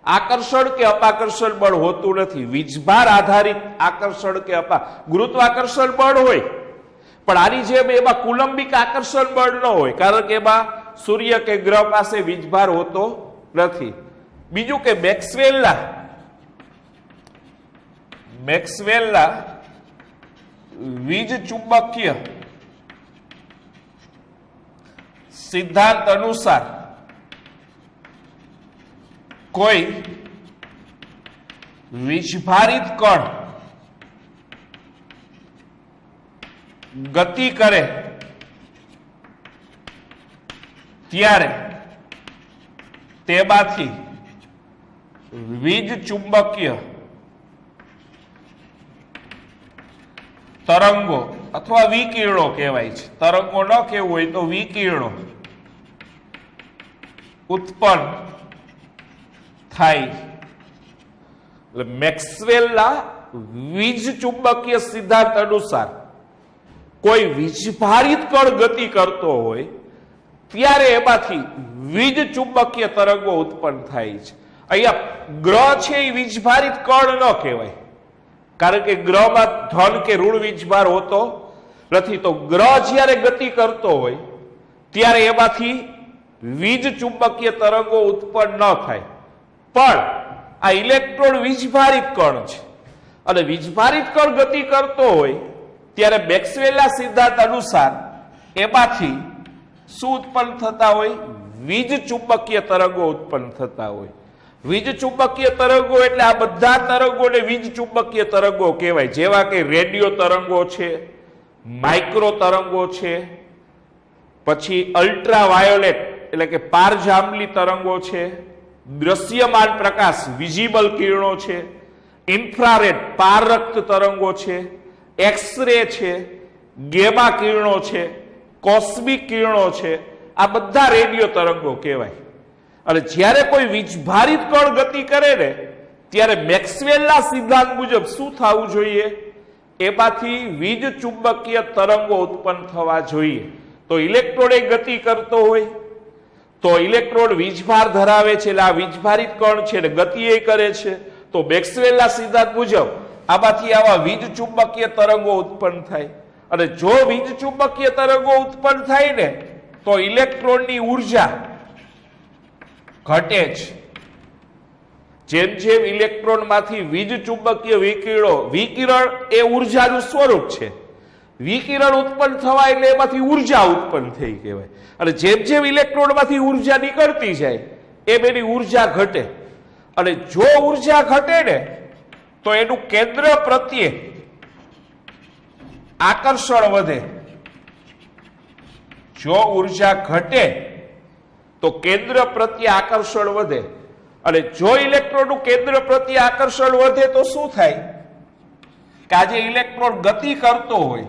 આકર્ષણ કે અપાકર્ષણ બળ હોતું નથી. વીજભાર આધારિત આકર્ષણ કે ગુરુત્વાકર્ષણ બળ હોય, પણ આની જેમ એમાં કુલંબિક આકર્ષણ બળ ન હોય, કારણ કે એમાં સૂર્ય કે ગ્રહ પાસે વીજભાર હોતો નથી. બીજું કે મેક્સવેલના વીજ ચુંબકીય સિદ્ધાંત અનુસાર કોઈ વીજભારિત કણ ગતિ કરે ત્યારે તેમાંથી વીજ ચુંબકીય તરંગો અથવા વિકિરણો કહેવાય છે. તરંગો ન કહેવું હોય તો વિકિરણો ઉત્પન્ન થાય. એટલે મેક્સવેલના વીજ ચુંબકીય સિદ્ધાંત અનુસાર કોઈ વીજભારિત કણ ગતિ કરતો હોય ત્યારે એમાંથી વીજ ચુંબકીય તરંગો ઉત્પન્ન થાય છે. અહીંયા ગ્રહ છે એ વીજભારિત કણ ન કહેવાય, કારણ કે ગ્રહમાં ધન કે ઋણ વીજભાર હોતો નથી. તો ગ્રહ જ્યારે ગતિ કરતો હોય ત્યારે એમાંથી વીજ ચુંબકીય તરંગો ઉત્પન્ન ન થાય. પણ આ ઇલેક્ટ્રોન વીજભારિત કણ છે અને વીજભારિત કણ ગતિ કરતો હોય ત્યારે મેક્સવેલના સિદ્ધાંત અનુસાર એમાંથી શું ઉત્પન્ન થતા હોય? વીજ ચુંબકીય તરંગો ઉત્પન્ન થતા હોય. વીજ ચુંબકીય તરંગો એટલે આ બધા તરંગોને વીજ ચુંબકીય તરંગો કહેવાય, જેવા કે રેડિયો તરંગો છે, માઇક્રો તરંગો છે, પછી અલ્ટ્રાવાયોલેટ એટલે કે પારજાંબલી તરંગો છે, દ્રશ્યમાન પ્રકાશ વિઝિબલ કિરણો છે, ઇન્ફ્રારેડ પારરક્ત તરંગો છે, એક્સરે છે, ગેમા કિરણો છે, કોસ્મિક કિરણો છે. આ બધા રેડિયો તરંગો કહેવાય. અને જ્યારે કોઈ વીજભારિત કણ ગતિ કરે ને ત્યારે મેક્સવેલના સિદ્ધાંત મુજબ શું થવું જોઈએ? એમાંથી વીજ ચુંબકીય તરંગો ઉત્પન્ન થવા જોઈએ. તો ઇલેક્ટ્રોન એ ગતિ કરતો હોય તો ઇલેક્ટ્રોન વીજભાર ધરાવે છે, એટલે આ વીજભારિત કણ છે ને ગતિ એ કરે છે. તો મેક્સવેલના સિદ્ધાંત મુજબ આમાંથી આવા વીજ ચુંબકીય તરંગો ઉત્પન્ન થાય. અને જો વીજ ચુંબકીય તરંગો ઉત્પન્ન થાય ને તો ઇલેક્ટ્રોનની ઉર્જા ઘટે છે. જેમ જેમ ઇલેક્ટ્રોનમાંથી વીજ ચુંબકીય વિકિરણ એ ઉર્જાનું સ્વરૂપ છે. વિકિરણ ઉત્પન્ન થવા એટલે એમાંથી ઉર્જા ઉત્પન્ન થઈ કહેવાય. અને જેમ જેમ ઇલેક્ટ્રોનમાંથી ઉર્જા નીકળતી જાય એમ એની ઉર્જા ઘટે. અને જો ઉર્જા ઘટે ને તો એનું કેન્દ્ર પ્રત્યે આકર્ષણ વધે. જો ઉર્જા ઘટે તો કેન્દ્ર પ્રત્યે આકર્ષણ વધે. અને જો ઇલેક્ટ્રોનનું કેન્દ્ર પ્રત્યે આકર્ષણ વધે તો શું થાય? કે આજે ઇલેક્ટ્રોન ગતિ કરતો હોય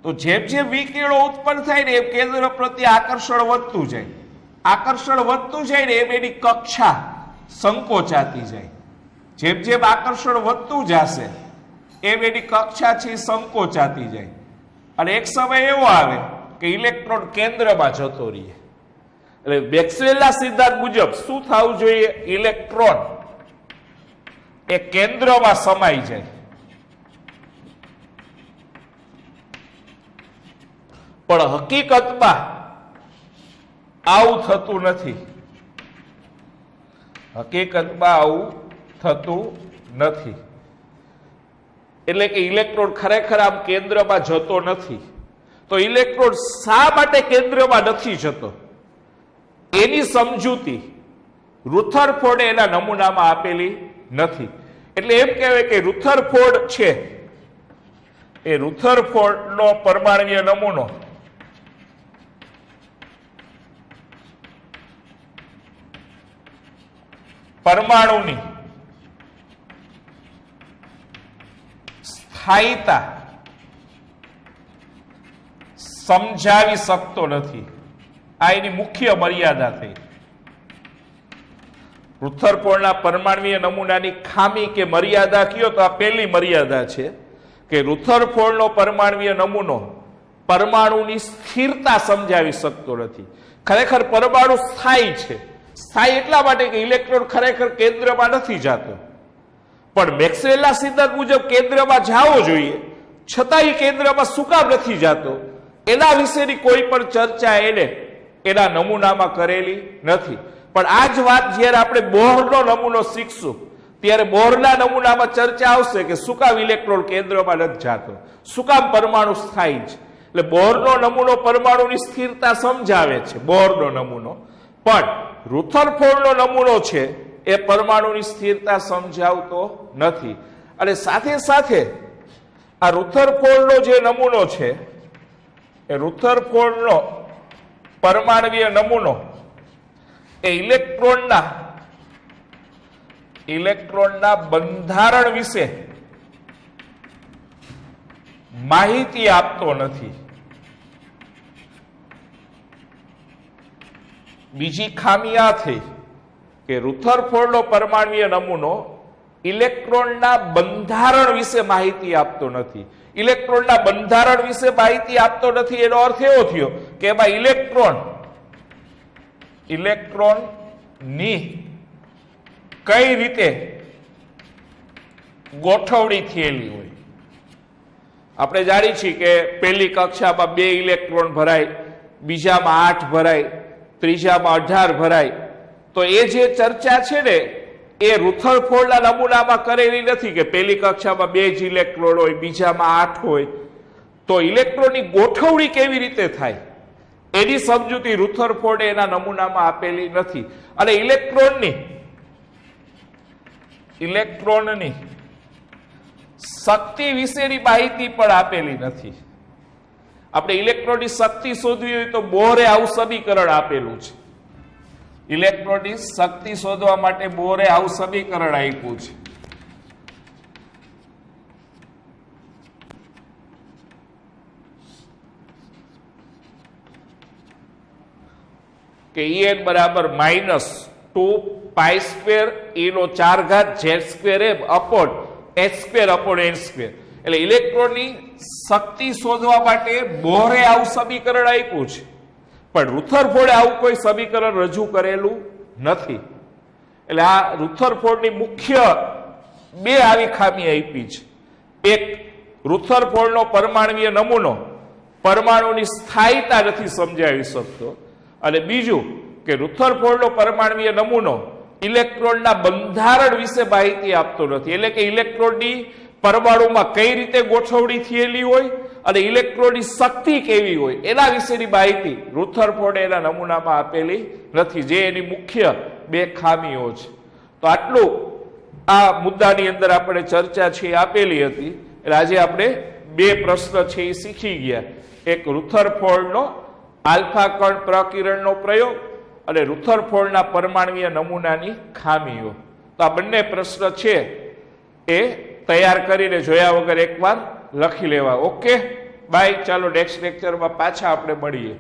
તો જેમ જેમ વિકિરણો ઉત્પન્ન થાય ને એમ કેન્દ્ર પ્રત્યે આકર્ષણ વધતું જાય. આકર્ષણ વધતું જાય ને એમ એની કક્ષા સંકોચાતી જાય. જેમ જેમ આકર્ષણ વધતું જશે એમ એની કક્ષા છે સંકોચાતી જાય. અને એક સમય એવો આવે કે ઇલેક્ટ્રોન કેન્દ્રમાં જતો રહે. એટલે મેક્સવેલના સિદ્ધાંત મુજબ શું થવું જોઈએ? ઇલેક્ટ્રોન એ કેન્દ્રમાં સમાઈ જાય. પણ હકીકતમાં આવું થતું નથી. હકીકતમાં આવું થતું નથી. એટલે કે ઇલેક્ટ્રોન ખરેખર આમ કેન્દ્રમાં જતો નથી. તો ઇલેક્ટ્રોન શા માટે કેન્દ્રમાં નથી જતો એની સમજૂતી રુથરફોર્ડે એના નમૂનામાં આપેલી નથી. એટલે એમ કહેવાય કે રુથરફોર્ડ છે એ રુથરફોર્ડનો પરમાણ્વીય નમૂનો પરમાણુની સ્થાયીતા સમજાવી શકતો નથી. આ એની મુખ્ય મર્યાદા થઈ. રુથરફોર્ડના પરમાણ્વીય નમૂનાની ખામી કે મર્યાદા કયો તો આ પહેલી મર્યાદા છે કે રુથરફોર્ડનો પરમાણ્વીય નમૂનો પરમાણુની સ્થિરતા સમજાવી શકતો નથી. ખરેખર પરમાણુ સ્થાયી છે. સ્થાયી એટલા માટે કે ઇલેક્ટ્રોન ખરેખર કેન્દ્રમાં નથી જતો, પણ મેક્સવેલના સિદ્ધાંત મુજબ કેન્દ્રમાં જવો જોઈએ, છતાં એ કેન્દ્રમાં શું કામ નથી જતો એના વિશેની કોઈ પણ ચર્ચા એને એના નમૂનામાં કરેલી નથી. પણ આ જ વાત જ્યારે આપણે બોહરનો નમૂનો શીખશું ત્યારે બોહરના નમૂનામાં ચર્ચા આવશે કે શું કામ ઇલેક્ટ્રોન કેન્દ્રમાં નથી જતો, શું કામ પરમાણુ સ્થાયી છે. એટલે બોહરનો નમૂનો પરમાણુની સ્થિરતા સમજાવે છે, બોહરનો નમૂનો. પણ રુથરફોર્ડનો નમૂનો છે એ પરમાણુની સ્થિરતા સમજાવતો નથી. અને સાથે સાથે આ રુથરફોર્ડનો જે નમૂનો છે એ રુથરફોર્ડનો પરમાણ્વીય નમૂનો એ ઇલેક્ટ્રોનના બંધારણ વિશે માહિતી આપતો નથી. બીજી ખામી આ થઈ કે રુથરફોર્ડનો પરમાણ્વીય નમૂનો ઇલેક્ટ્રોનના બંધારણ વિશે માહિતી આપતો નથી. ઇલેક્ટ્રોનના બંધારણ વિશે માહિતી આપતો નથી એનો અર્થ એવો થયો કે એમાં ઇલેક્ટ્રોનની કઈ રીતે ગોઠવણી થયેલી હોય. આપણે જાણીએ છીએ કે પહેલી કક્ષામાં 2 ઇલેક્ટ્રોન ભરાય, બીજામાં 8 ભરાય, ત્રીજામાં 18 ભરાય. તો એ જે ચર્ચા છે ને એ રુથરફોર્ડના નમૂનામાં કરેલી નથી કે પહેલી કક્ષામાં 2 જ ઇલેક્ટ્રોન હોય, બીજામાં 8 હોય. તો ઇલેક્ટ્રોનની ગોઠવણી કેવી રીતે થાય એની સમજૂતી રુથરફોર્ડે એના નમૂનામાં આપેલી નથી. અને ઇલેક્ટ્રોનની શક્તિ વિશેની માહિતી પણ આપેલી નથી. આપણે ઇલેક્ટ્રોનની શક્તિ શોધવી હોય તો બોહરે આવું સમીકરણ આપેલું છે. ઇલેક્ટ્રોનની શક્તિ શોધવા માટે બોહરે આવું સમીકરણ આપ્યું છે. કે En બરાબર -2π² e⁴z² અપોન h² n². એટલે ઇલેક્ટ્રોનની શક્તિ શોધવા માટે બોહરે આવું સમીકરણ આપ્યું છે, પણ રુથરફોર્ડે આવું કોઈ સમીકરણ રજૂ કરેલું નથી. એટલે આ રુથરફોર્ડની મુખ્ય 2 આવી ખામી આપી છે. એક, રુથરફોર્ડનો પરમાણ્વીય નમૂનો પરમાણુની સ્થાયીતા નથી સમજાવી શકતો. અને બીજું કે રુથરફોર્ડનો પરમાણ્વીય નમૂનો ઇલેક્ટ્રોનના બંધારણ વિશે માહિતી આપતો નથી. એટલે કે ઇલેક્ટ્રોનની પરમાણુમાં કઈ રીતે ગોઠવણી થયેલી હોય અને ઇલેક્ટ્રોનની શક્તિ કેવી હોય એના વિશેની માહિતી રુથરફોર્ડે એના નમૂનામાં આપેલી નથી, જે એની મુખ્ય 2 ખામીઓ છે. તો આટલું આ મુદ્દાની અંદર આપણે ચર્ચા છે આપેલી હતી. એટલે આજે આપણે 2 પ્રશ્ન છે એ શીખી ગયા. એક રુથરફોર્ડનો આલ્ફા કણ પ્રકિરણનો પ્રયોગ અને રુથરફોર્ડના પરમાણ્વીય નમૂનાની ખામીઓ. તો આ બંને પ્રશ્ન છે એ તૈયાર કરીને જોયા વગર એકવાર લખી લેવા. Okay, by. ચાલો નેક્સ્ટ લેક્ચરમાં પાછા આપણે મળીએ.